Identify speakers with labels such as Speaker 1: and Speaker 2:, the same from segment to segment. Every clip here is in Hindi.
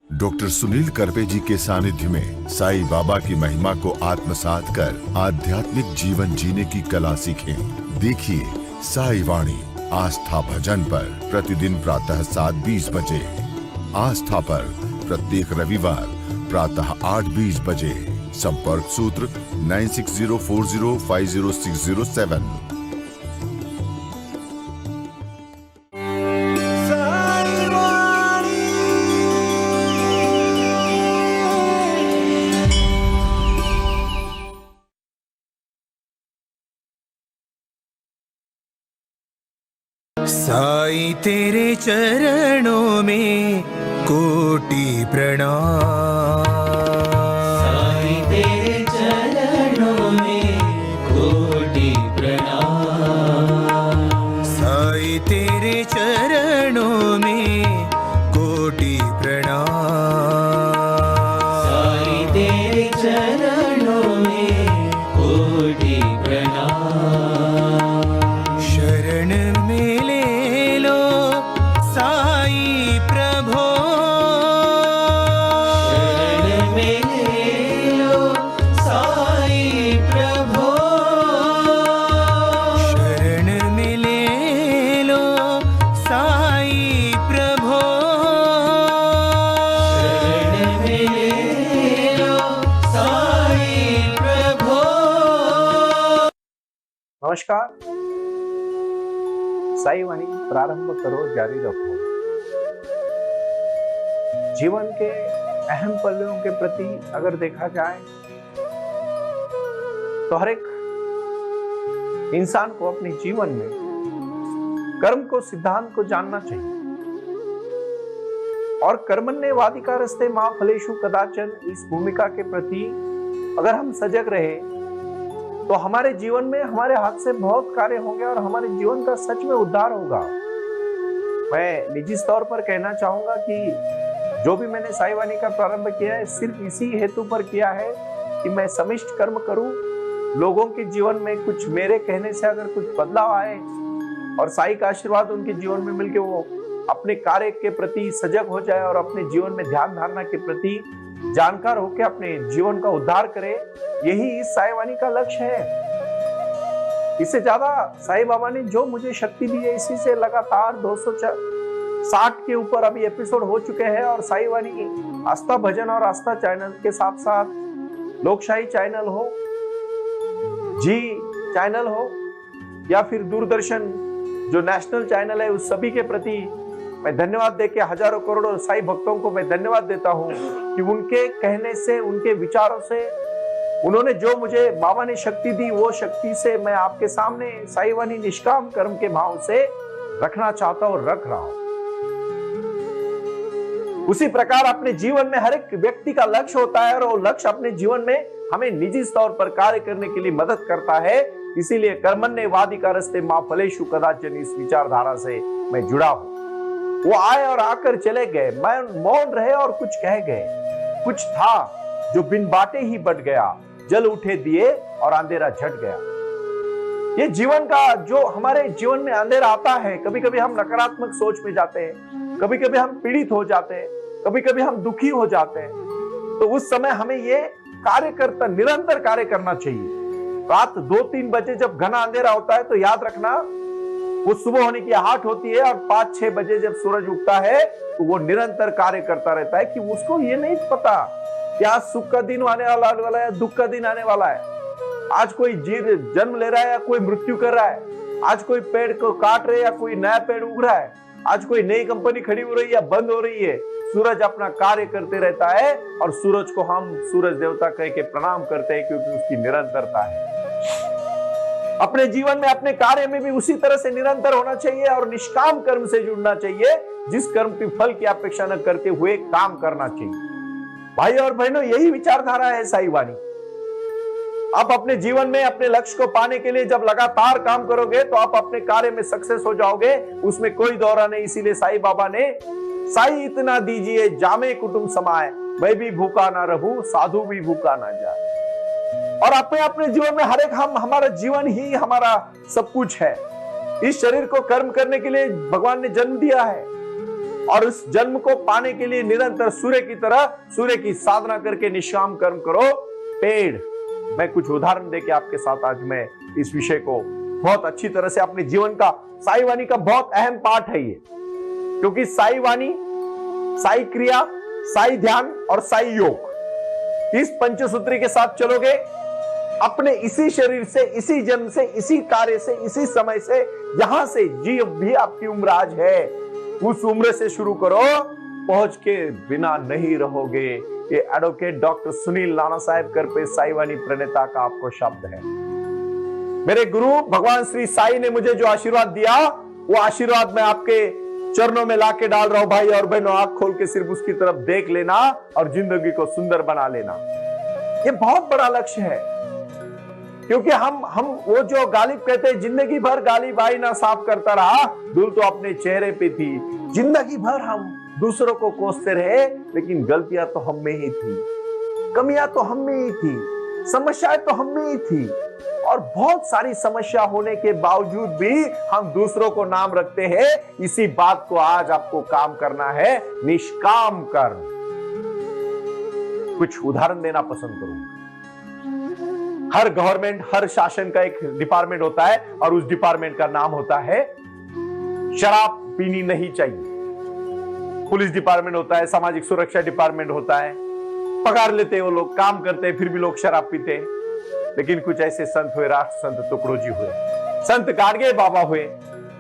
Speaker 1: डॉक्टर सुनील करपे जी के सानिध्य में साईं बाबा की महिमा को आत्मसात कर आध्यात्मिक जीवन जीने की कला सीखें। देखिए साई वाणी आस्था भजन पर प्रतिदिन प्रातः 7:20 बजे। आस्था पर प्रत्येक रविवार प्रातः 8:20 बजे। संपर्क सूत्र 9604050607।
Speaker 2: साईं तेरे चरणों में कोटि प्रणाम।
Speaker 3: साईं तेरे चरणों में कोटि प्रणाम।
Speaker 2: साईं तेरे चरणों में कोटि प्रणाम।
Speaker 3: साईं तेरे चरणों में कोटि प्रणाम।
Speaker 2: शरण में ले लो साईं प्रभो।
Speaker 3: शरण में ले लो साईं प्रभो।
Speaker 2: शरण में ले लो साईं प्रभो।
Speaker 3: शरण में ले लो साईं प्रभो।
Speaker 4: नमस्कार। साई वाणी प्रारंभ करो, जारी रखो। जीवन के अहम पहलुओं के प्रति अगर देखा जाए तो हर एक इंसान को अपने जीवन में कर्म को सिद्धांत को जानना चाहिए। और कर्मण्येवाधिकारस्ते मा फलेषु कदाचन इस भूमिका के प्रति अगर हम सजग रहे तो हमारे जीवन में हमारे हाथ से बहुत कार्य होंगे और हमारे जीवन का सच में उद्धार होगा। मैं निजी तौर पर कहना चाहूंगा कि जो भी मैंने साई वाणी का प्रारंभ किया है सिर्फ इसी हेतु पर किया है कि मैं समिष्ट कर्म करूं, लोगों के जीवन में कुछ मेरे कहने से अगर कुछ बदलाव आए और साई का आशीर्वाद उनके जीवन में मिलके वो अपने कार्य के प्रति सजग हो जाए और अपने जीवन में ध्यान धारणा के प्रति जानकार होकर अपने जीवन का उद्धार करे। यही इस साई वाणी का लक्ष्य है। इससे ज्यादा साई बाबा ने जो मुझे शक्ति दी है, इसी से लगातार 260 के ऊपर अभी एपिसोड हो चुके हैं। और साई वाणी आस्था भजन और आस्था चैनल के साथ साथ लोकशाही चैनल हो, जी चैनल हो या फिर दूरदर्शन जो नेशनल चैनल है, उस सभी के प्रति मैं धन्यवाद देके हजारों करोड़ों साई भक्तों को मैं धन्यवाद देता हूं कि उनके कहने से, उनके विचारों से, उन्होंने जो मुझे बाबा ने शक्ति दी, वो शक्ति से मैं आपके सामने साई वाणी निष्काम कर्म के भाव से रखना चाहता हूं और रख रहा हूं। उसी प्रकार अपने जीवन में हर एक व्यक्ति का लक्ष्य होता है और वो लक्ष्य अपने जीवन में हमें निजी तौर पर कार्य करने के लिए मदद करता है। इसीलिए कर्मण्येवाधिकारस्ते मा फलेषु कदाचन इस विचारधारा से मैं जुड़ा हूं। वो आए और आकर चले गए, मैं मौन रहे और कुछ कह गए। कुछ था जो बिन बाटे ही बट गया, जल उठे दिए और अंधेरा झट गया। ये जीवन का जो हमारे जीवन में अंधेरा आता है, कभी कभी हम नकारात्मक सोच में जाते हैं, कभी कभी हम पीड़ित हो जाते हैं, कभी कभी हम दुखी हो जाते हैं। तो उस समय हमें ये निरंतर कार्य करना चाहिए। रात 2-3 बजे जब घना अंधेरा होता है तो याद रखना वो सुबह होने की आहट होती है, और 5-6 बजे जब सूरज उगता है तो वो निरंतर कार्य करता रहता है कि उसको ये नहीं पता क्या सुख का दिन आने वाला है, दुख का दिन आने वाला है। आज कोई जन्म ले रहा है या कोई मृत्यु कर रहा है, आज कोई पेड़ को काट रहे या कोई नया पेड़ उग रहा है, आज कोई नई कंपनी खड़ी हो रही है या बंद हो रही है। सूरज अपना कार्य करते रहता है और सूरज को हम सूरज देवता कह के प्रणाम करते हैं क्योंकि उसकी निरंतरता है। अपने जीवन में, अपने कार्य में भी उसी तरह से निरंतर होना चाहिए और निष्काम कर्म से जुड़ना चाहिए, जिस कर्म के फल की अपेक्षा न करते हुए काम करना चाहिए। भाई और बहनों, यही विचारधारा है साई वाणी। आप अपने जीवन में अपने लक्ष्य को पाने के लिए जब लगातार काम करोगे तो आप अपने कार्य में सक्सेस हो जाओगे, उसमें कोई दौरा नहीं। इसीलिए साई बाबा ने साई इतना दीजिए जामे कुटुंब समाए, मैं भी भूखा ना रहूं साधु भी भूखा ना जाए। और अपने अपने जीवन में हर एक हमारा जीवन ही हमारा सब कुछ है। इस शरीर को कर्म करने के लिए भगवान ने जन्म दिया है। और उस जन्म को पाने के लिए निरंतर सूर्य की तरह सूर्य की साधना करके निष्काम कर्म करो। पेड़, मैं कुछ उदाहरण देके आपके साथ आज मैं इस विषय को बहुत अच्छी तरह से अपने जीवन का, साई वाणी का बहुत अहम पार्ट है ये, क्योंकि साई वाणी, साई क्रिया, साई ध्यान और साई योग, इस पंचसूत्री के साथ चलोगे, अपने इसी शरीर से, इसी जन्म से, इसी कार्य से, इसी समय से, यहां से जी भी आपकी उम्र आज है, उस उम्र से शुरू करो, पहुंच के बिना नहीं रहोगे। ये एडवोकेट डॉक्टर सुनील नाना साहेब करपे साई वाणी प्रणेता का आपको शब्द है। मेरे गुरु भगवान श्री साई ने मुझे जो आशीर्वाद दिया, वो आशीर्वाद मैं आपके चरणों में लाके डाल रहा हूं भाई और बहनों। आंख खोल के सिर्फ उसकी तरफ देख लेना और जिंदगी को सुंदर बना लेना। ये बहुत बड़ा लक्ष्य है, क्योंकि हम वो जो गालिब कहते हैं, जिंदगी भर गालिब आई ना साफ करता रहा, धूल तो अपने चेहरे पे थी। जिंदगी भर हम दूसरों को कोसते रहे, लेकिन गलतियां तो हम में ही थी, कमियां तो हम में ही थी, समस्याएं तो हम में ही थी। और बहुत सारी समस्या होने के बावजूद भी हम दूसरों को नाम रखते हैं। इसी बात को आज आपको काम करना है, निष्काम कर्म। कुछ उदाहरण देना पसंद करूंगा। हर गवर्नमेंट, हर शासन का एक डिपार्टमेंट होता है और उस डिपार्टमेंट का नाम होता है शराब पीनी नहीं चाहिए। पुलिस डिपार्टमेंट होता है, सामाजिक सुरक्षा डिपार्टमेंट होता है, पगार लेते हैं वो लोग, काम करते हैं, फिर भी लोग शराब पीते हैं। लेकिन कुछ ऐसे संत हुए, राष्ट्र संत तुकडो जी हुए, संत गाडगे बाबा हुए,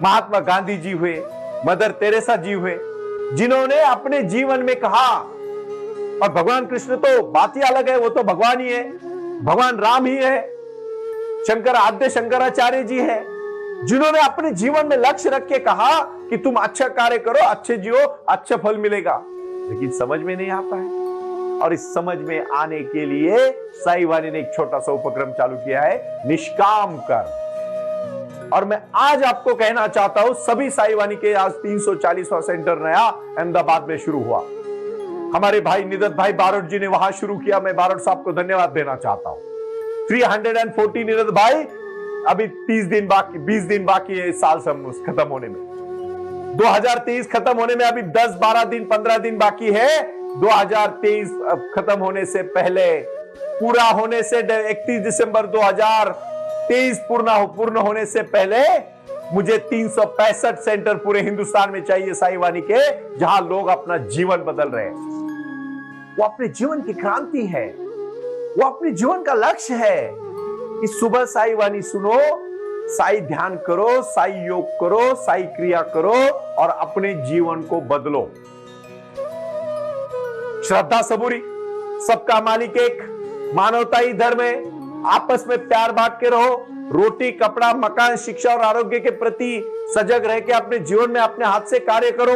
Speaker 4: महात्मा गांधी जी हुए, मदर तेरेसा जी हुए, जिन्होंने अपने जीवन में कहा, और भगवान कृष्ण तो बात ही अलग है, वो तो भगवान ही है, भगवान राम ही है, आद्य शंकराचार्य जी है, जिन्होंने अपने जीवन में लक्ष्य रख के कहा कि तुम अच्छा कार्य करो, अच्छे जियो, अच्छा फल मिलेगा। लेकिन समझ में नहीं आता है, और इस समझ में आने के लिए साई वाणी ने एक छोटा सा उपक्रम चालू किया है, निष्काम कर्म। और मैं आज आपको कहना चाहता हूं, सभी साई वाणी के आज 340वां सेंटर नया अहमदाबाद में शुरू हुआ। हमारे भाई निदत भाई बारोट जी ने वहां शुरू किया। मैं बारोट साहब को धन्यवाद देना चाहता हूं। 340 निदत भाई, अभी 20 दिन बाकी है इस साल खत्म होने में। 2023 खत्म होने में अभी 10, 12 दिन, 15 दिन बाकी है। 2023 खत्म होने से पहले, पूरा होने से 31 दिसंबर 2023 पूर्ण होने से पहले मुझे 365 सेंटर पूरे हिंदुस्तान में चाहिए साई वाणी के, जहां लोग अपना जीवन बदल रहे हैं। वो अपने जीवन की क्रांति है, वो अपने जीवन का लक्ष्य है कि सुबह साई वाणी सुनो, साई ध्यान करो, साई योग करो, साई क्रिया करो और अपने जीवन को बदलो। श्रद्धा सबूरी, सबका मालिक एक, मानवता ही धर्म है, आपस में प्यार बांट के रहो, रोटी, कपड़ा, मकान, शिक्षा और आरोग्य के प्रति सजग रह के अपने जीवन में अपने हाथ से कार्य करो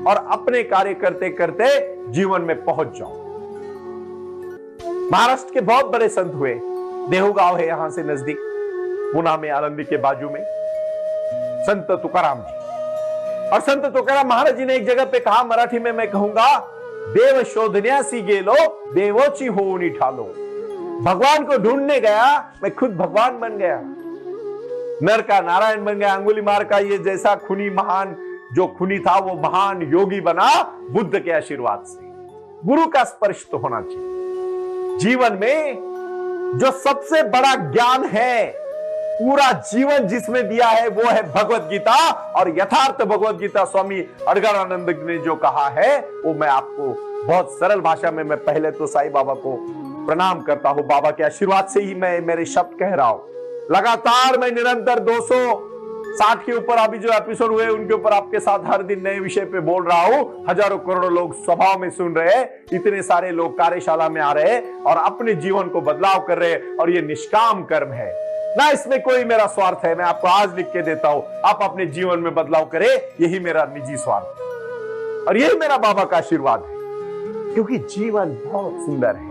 Speaker 4: और अपने कार्य करते करते जीवन में पहुंच जाओ। महाराष्ट्र के बहुत बड़े संत हुए, देहू गांव है यहां से नजदीक, पुणे में, आनंदी के बाजू में, संत तुकाराम जी। और संत तुकाराम महाराज जी ने एक जगह पे कहा, मराठी में मैं कहूंगा, देव शोधण्यासी गेलो, देवोची होऊन ठालो। भगवान को ढूंढने गया, मैं खुद भगवान बन गया, नर का नारायण बन गया। अंगुलीमाल का ये जैसा खुनी महान जो खुनी था, वो महान योगी बना बुद्ध के आशीर्वाद से। गुरु का स्पर्श तो होना चाहिए जीवन में। जो सबसे बड़ा ज्ञान है, पूरा जीवन जिसमें दिया है, वो है भगवत गीता। और यथार्थ भगवत गीता स्वामी अड़गड़ानंद ने जो कहा है, वो मैं आपको बहुत सरल भाषा में, मैं पहले तो साईं बाबा को प्रणाम करता हूं, बाबा के आशीर्वाद से ही मैं मेरे शब्द कह रहा हूं। लगातार मैं निरंतर 260 के ऊपर अभी जो एपिसोड हुए, उनके ऊपर आपके साथ हर दिन नए विषय पे बोल रहा हूं। हजारों करोड़ों लोग स्वभाव में सुन रहे हैं, इतने सारे लोग कार्यशाला में आ रहे हैं और अपने जीवन को बदलाव कर रहे हैं। और ये निष्काम कर्म है ना, इसमें कोई मेरा स्वार्थ है। मैं आपको आज लिख के देता हूं, आप अपने जीवन में बदलाव करें, यही मेरा निजी स्वार्थ है और यही मेरा बाबा का आशीर्वाद है। क्योंकि जीवन बहुत सुंदर है,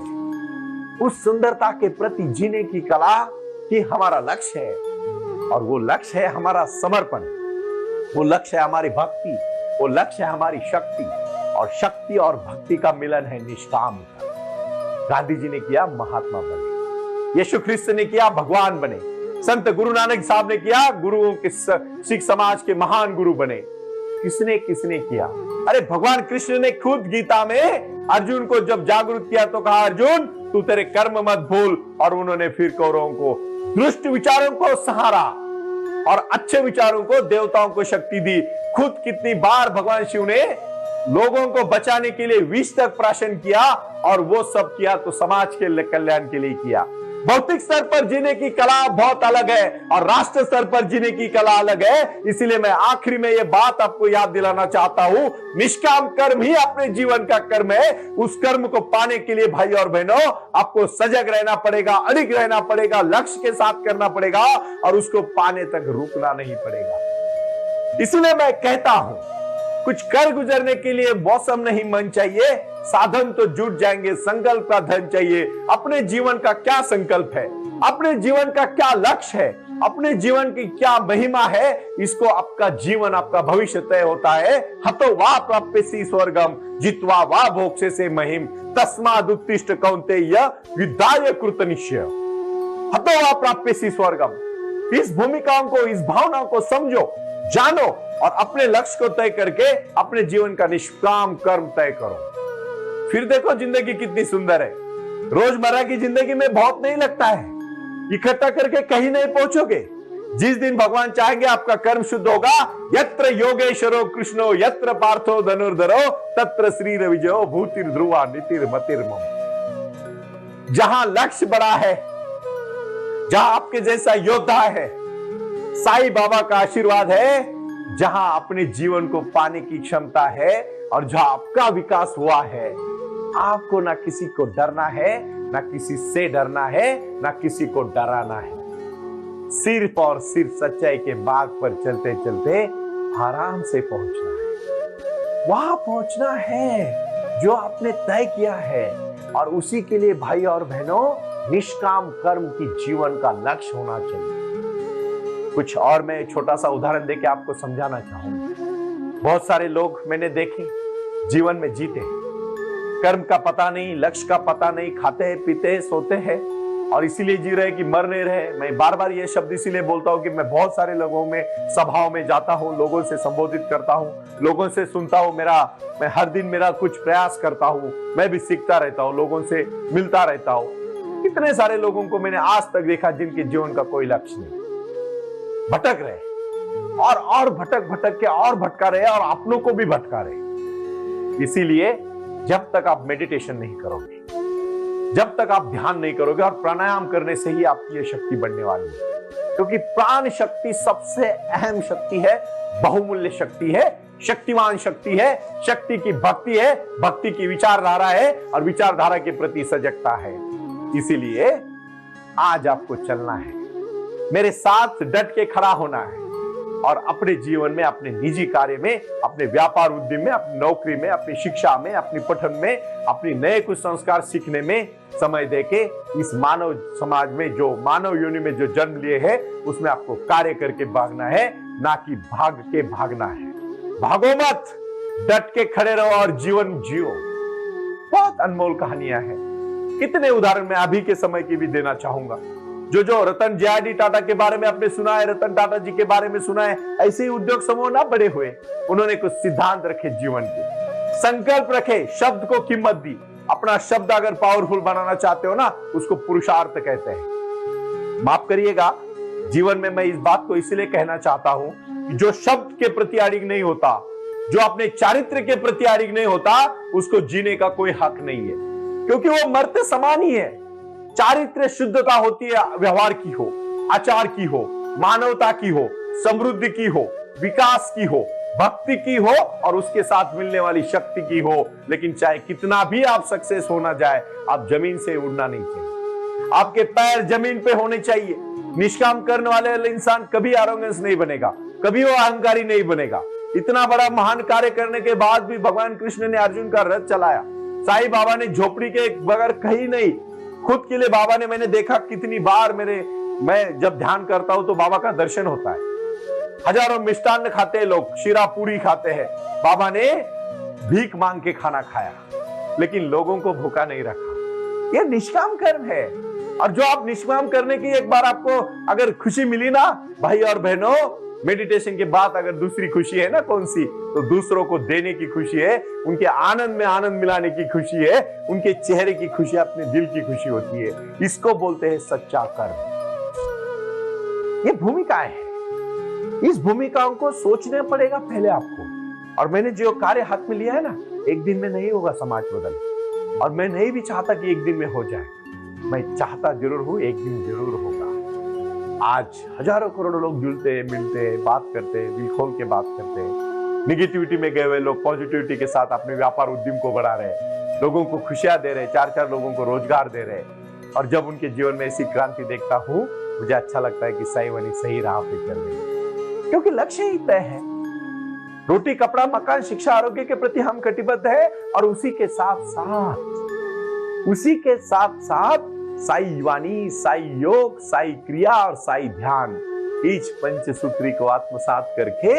Speaker 4: उस सुंदरता के प्रति जीने की कला ही हमारा लक्ष्य है। और वो लक्ष्य है हमारा समर्पण, वो लक्ष्य है हमारी भक्ति, वो लक्ष्य है हमारी शक्ति। और शक्ति और भक्ति का मिलन है निष्काम कर्म। गांधी जी ने किया, महात्मा बने। यीशु ख्रिस्त ने किया, भगवान बने। संत गुरु नानक साहब ने किया, गुरुओं के, सिख समाज के महान गुरु बने। किसने किसने किया? अरे भगवान कृष्ण ने खुद गीता में अर्जुन को जब जागरूक किया तो कहा, अर्जुन तू तेरे कर्म मत भूल। और उन्होंने फिर कौरवों को दुष्ट विचारों को सहारा और अच्छे विचारों को, देवताओं को शक्ति दी। खुद कितनी बार भगवान शिव ने लोगों को बचाने के लिए विष तक प्राशन किया, और वो सब किया तो समाज के कल्याण के लिए किया। भौतिक स्तर पर जीने की कला बहुत अलग है और राष्ट्र स्तर पर जीने की कला अलग है। इसीलिए मैं आखिरी में ये बात आपको याद दिलाना चाहता हूं, निष्काम कर्म ही अपने जीवन का कर्म है। उस कर्म को पाने के लिए भाई और बहनों आपको सजग रहना पड़ेगा, अडिग रहना पड़ेगा, लक्ष्य के साथ करना पड़ेगा और उसको पाने तक रुकना नहीं पड़ेगा। इसलिए मैं कहता हूं, कुछ कर गुजरने के लिए मौसम नहीं मन चाहिए, साधन तो जुट जाएंगे, संकल्प का धन चाहिए। अपने जीवन का क्या संकल्प है, अपने जीवन का क्या लक्ष्य है, अपने जीवन की क्या महिमा है, इसको आपका जीवन, आपका भविष्य तय होता है। हतो वा प्राप्यसि स्वर्गम जित्वा वा भोक्ष्यसे महिम तस्माद् उत्तिष्ठ कौन्तेय युद्धाय कृतनिश्चय। हतो वा प्राप्यसि स्वर्गम। इस भूमिकाओं को, इस भावनाओं को समझो, जानो और अपने लक्ष्य को तय करके अपने जीवन का निष्काम कर्म तय करो। फिर देखो जिंदगी कितनी सुंदर है। रोजमर्रा की जिंदगी में बहुत नहीं लगता है, इकट्ठा करके कहीं नहीं पहुंचोगे। जिस दिन भगवान चाहेंगे आपका कर्म शुद्ध होगा। यत्र योगेश्वरो कृष्णो यत्र पार्थो धनुर्धरो तत्र श्री विजयो भूतिर ध्रुवा नीतिर्मतिर्मम। जहां लक्ष्य बड़ा है, जहां आपके जैसा योद्धा है, साईं बाबा का आशीर्वाद है, जहां अपने जीवन को पाने की क्षमता है और जहां आपका विकास हुआ है, आपको ना किसी को डरना है, ना किसी से डरना है, ना किसी को डराना है। सिर्फ और सिर्फ सच्चाई के मार्ग पर चलते चलते आराम से पहुंचना है। वहां पहुंचना है जो आपने तय किया है, और उसी के लिए भाई और बहनों निष्काम कर्म की जीवन का लक्ष्य होना चाहिए। कुछ और मैं छोटा सा उदाहरण देके आपको समझाना चाहूंगा। बहुत सारे लोग मैंने देखे जीवन में जीते, कर्म का पता नहीं, लक्ष्य का पता नहीं, खाते हैं, पीते हैं, सोते हैं और इसीलिए जी रहे कि मर नहीं रहे। मैं बार बार ये शब्द इसीलिए बोलता हूं कि मैं बहुत सारे लोगों में, सभाओं में जाता हूं, लोगों से संबोधित करता हूं, लोगों से सुनता हूं। मैं हर दिन मेरा कुछ प्रयास करता हूं, मैं भी सीखता रहता हूं, लोगों से मिलता रहता हूं। कितने सारे लोगों को मैंने आज तक देखा जिनके जीवन का कोई लक्ष्य नहीं, भटक रहे और भटक के और भटका रहे और अपनों को भी भटका रहे। इसीलिए जब तक आप मेडिटेशन नहीं करोगे, जब तक आप ध्यान नहीं करोगे, और प्राणायाम करने से ही आपकी ये शक्ति बढ़ने वाली है, क्योंकि प्राण शक्ति सबसे अहम शक्ति है, बहुमूल्य शक्ति है, शक्तिमान शक्ति है। शक्ति की भक्ति है, भक्ति की विचारधारा है और विचारधारा के प्रति सजगता है। इसीलिए आज आपको चलना है, मेरे साथ डट के खड़ा होना है और अपने जीवन में, अपने निजी कार्य में, अपने व्यापार उद्यम में, अपनी नौकरी में, अपनी शिक्षा में, अपनी पठन में, अपनी नए कुछ संस्कार सीखने में समय देके इस मानव समाज में, जो मानव योनि में जो जन्म लिए है, उसमें आपको कार्य करके भागना है, ना कि भाग के भागना है। भागो मत, डट के खड़े रहो और जीवन जियो। बहुत अनमोल कहानियां हैं। कितने उदाहरण मैं अभी के समय की भी देना चाहूंगा। जो रतन जे.आर.डी. टाटा के बारे में आपने सुना है, रतन टाटा जी के बारे में सुना है, ऐसे ही उद्योग समूह ना बड़े हुए। उन्होंने कुछ सिद्धांत रखे जीवन के, संकल्प रखे, शब्द को कीमत दी। अपना शब्द अगर पावरफुल बनाना चाहते हो ना, उसको पुरुषार्थ कहते हैं। माफ करिएगा, जीवन में मैं इस बात को इसलिए कहना चाहता हूं कि जो शब्द के प्रति अड़िग नहीं होता, जो अपने चारित्र के प्रति अड़िग नहीं होता, उसको जीने का कोई हक नहीं है, क्योंकि वो मरते समान ही है। चारित्र शुद्धता होती है, व्यवहार की हो, आचार की हो, मानवता की हो, समृद्धि की हो, विकास की हो, भक्ति की हो और उसके साथ मिलने वाली शक्ति की हो। लेकिन चाहे कितना भी आप सक्सेस होना जाए, आप जमीन से उड़ना नहीं चाहिए, आपके पैर जमीन पे होने चाहिए। निष्काम करने वाले इंसान कभी एरोगेंस नहीं बनेगा, कभी वो अहंकारी नहीं बनेगा। इतना बड़ा महान कार्य करने के बाद भी भगवान कृष्ण ने अर्जुन का रथ चलाया। साईं बाबा ने झोपड़ी के बगैर कहीं नहीं, खुद के लिए बाबा ने, मैंने देखा कितनी बार मैं जब ध्यान करता हूं तो बाबा का दर्शन होता है। हजारों मिष्टान्न खाते हैं लोग, शीरा पूरी खाते हैं, बाबा ने भीख मांग के खाना खाया, लेकिन लोगों को भूखा नहीं रखा। यह निष्काम कर्म है। और जो आप निष्काम करने की एक बार आपको अगर खुशी मिली ना भाई और बहनों, मेडिटेशन के बाद अगर दूसरी खुशी है ना कौन सी, तो दूसरों को देने की खुशी है, उनके आनंद में आनंद मिलाने की खुशी है, उनके चेहरे की खुशी, अपने दिल की खुशी होती है। इसको बोलते हैं सच्चा कर्म। ये भूमिकाएं हैं, इस भूमिकाओं को सोचना पड़ेगा पहले आपको। और मैंने जो कार्य हाथ में लिया है ना, एक दिन में नहीं होगा समाज बदल, और मैं नहीं भी चाहता कि एक दिन में हो जाए, मैं चाहता जरूर हूं एक दिन जरूर होगा। आज हजारों करोड़ों लोग जुलते हैं, मिलते हैं, बात करते हैं, दिल खोल के बात करते हैं। निगेटिविटी में गए हुए लोग पॉजिटिविटी के साथ अपने व्यापार उद्यम को बढ़ा रहे हैं, लोगों को खुशियां दे रहे हैं, 4-4 लोगों को रोजगार दे रहे हैं। और जब उनके जीवन में ऐसी क्रांति देखता हूं, मुझे अच्छा लगता है कि साई वाणी सही राह पे चल रही है, क्योंकि लक्ष्य ही तय है। रोटी, कपड़ा, मकान, शिक्षा, आरोग्य के प्रति हम कटिबद्ध है, और उसी के साथ साई वाणी, साई योग, साई क्रिया और साई ध्यान, इस पंचसूत्री को आत्मसात करके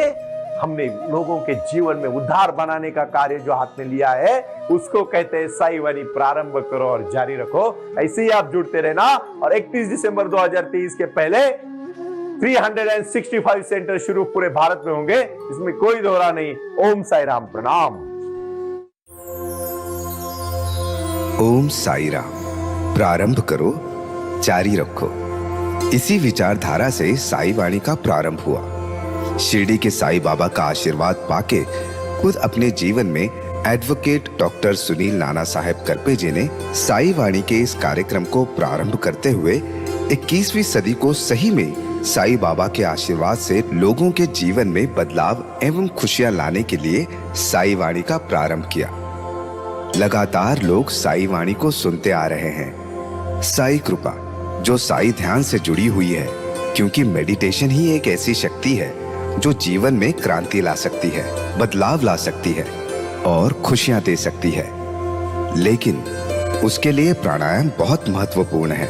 Speaker 4: हमने लोगों के जीवन में उद्धार बनाने का कार्य जो हाथ में लिया है, उसको कहते हैं साई वाणी। प्रारंभ करो और जारी रखो, ऐसे ही आप जुड़ते रहना। और 31 दिसंबर 2023 के पहले 365 सेंटर शुरू पूरे भारत में होंगे, इसमें कोई दोहरा नहीं। ओम साई राम, प्रणाम।
Speaker 5: ओम साई राम। प्रारंभ करो, जारी रखो। इसी विचारधारा से साई वाणी का प्रारंभ हुआ। शिरडी के साई बाबा का आशीर्वाद पाके खुद अपने जीवन में एडवोकेट डॉक्टर सुनील नाना साहेब करपे जी ने साई वाणी के इस कार्यक्रम को प्रारंभ करते हुए 21वीं सदी को सही में साई बाबा के आशीर्वाद से लोगों के जीवन में बदलाव एवं खुशियां लाने के लिए साई वाणी का प्रारंभ किया। लगातार लोग साई वाणी को सुनते आ रहे हैं। साई कृपा जो साई ध्यान से जुड़ी हुई है, क्योंकि मेडिटेशन ही एक ऐसी शक्ति है जो जीवन में क्रांति ला सकती है, बदलाव ला सकती है और खुशियां दे सकती है। लेकिन उसके लिए प्राणायाम बहुत महत्वपूर्ण है,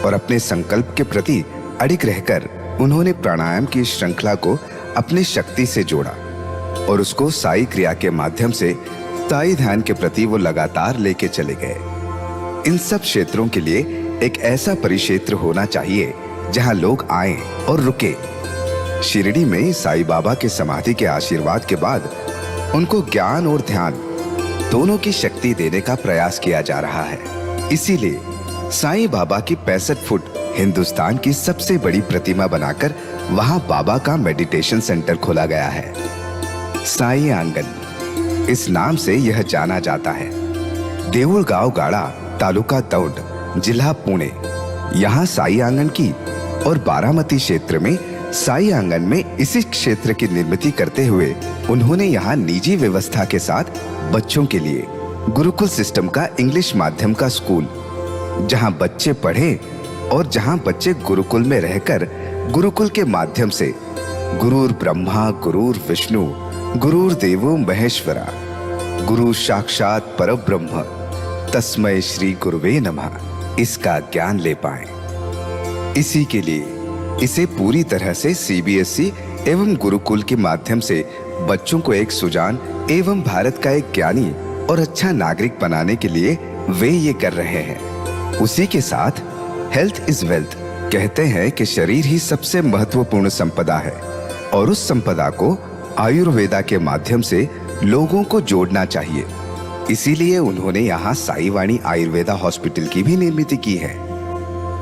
Speaker 5: और अपने संकल्प के प्रति अडिग रहकर उन्होंने प्राणायाम की श्रृंखला को अपने शक्ति से जोड़ा, और उसको साई क्रिया के माध्यम से साई ध्यान के प्रति वो लगातार लेके चले गए। इन सब क्षेत्रों के लिए एक ऐसा परिक्षेत्र होना चाहिए जहां लोग आए और रुके। शिरडी में साई बाबा के समाधि के आशीर्वाद के बाद उनको ज्ञान और ध्यान दोनों की शक्ति देने का प्रयास किया जा रहा है। इसीलिए साई बाबा की 65 फुट हिंदुस्तान की सबसे बड़ी प्रतिमा बनाकर वहां बाबा का मेडिटेशन सेंटर खोला गया है। साई आंगन इस नाम से यह जाना जाता है। देऊळगाव गाड़ा, तालुका दौंड, जिला पुणे, यहाँ साई आंगन की, और बारामती क्षेत्र में साई आंगन में इसी क्षेत्र की निर्मित करते हुए उन्होंने यहाँ निजी व्यवस्था के साथ बच्चों के लिए गुरुकुल सिस्टम का इंग्लिश माध्यम का स्कूल, जहाँ बच्चे पढ़े और जहाँ बच्चे गुरुकुल में रहकर गुरुकुल के माध्यम से गुरुर ब्रह्मा गुरुर विष्णु गुरुर देवो महेश्वरा गुरु साक्षात परब्रह्म तस्मै श्री गुरुवे नमः इसका ज्ञान ले पाएं। इसी के लिए इसे पूरी तरह से सीबीएसई एवं गुरुकुल के माध्यम से बच्चों को एक सुजान एवं भारत का एक ज्ञानी और अच्छा नागरिक बनाने के लिए वे ये कर रहे हैं। उसी के साथ हेल्थ इज वेल्थ कहते हैं कि शरीर ही सबसे महत्वपूर्ण संपदा है, और उस संपदा को आयुर्वेदा के माध्यम से लोगों को जोड़ना चाहिए। इसीलिए उन्होंने यहाँ साई वाणी आयुर्वेदा हॉस्पिटल की भी निर्मित की है,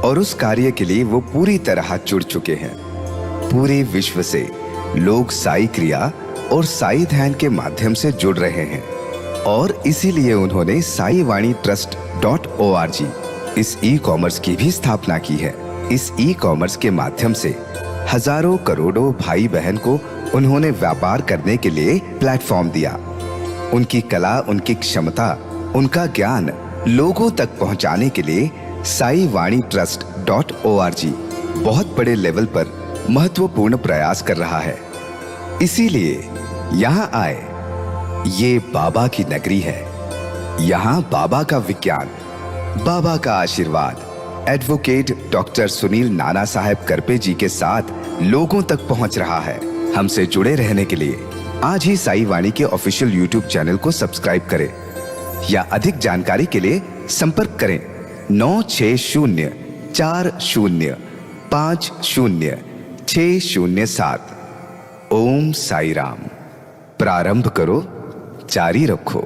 Speaker 5: और उस कार्य के लिए वो पूरी तरह जुड़ चुके हैं। पूरे विश्व से लोग साई क्रिया और साई ध्यान के माध्यम से जुड़ रहे हैं, और इसीलिए उन्होंने साई वाणी trust.org इस ई कॉमर्स की भी स्थापना की है। इस ई कॉमर्स के माध्यम से हजारों करोड़ों भाई बहन को उन्होंने व्यापार करने के लिए प्लेटफॉर्म दिया। उनकी कला, उनकी क्षमता, उनका ज्ञान लोगों तक पहुंचाने के लिए साई वाणी trust.org बहुत बड़े लेवल पर महत्वपूर्ण प्रयास कर रहा है। इसीलिए यहाँ आए, ये बाबा की नगरी है। यहाँ बाबा का विज्ञान, बाबा का आशीर्वाद एडवोकेट डॉक्टर सुनील नाना साहेब करपे जी के साथ लोगों तक पहुंच रहा है। हमसे जुड़े रहने के लिए आज ही साई वाणी के ऑफिशियल यूट्यूब चैनल को सब्सक्राइब करें, या अधिक जानकारी के लिए संपर्क करें 9604050607 ओम साई राम। प्रारंभ करो, जारी रखो।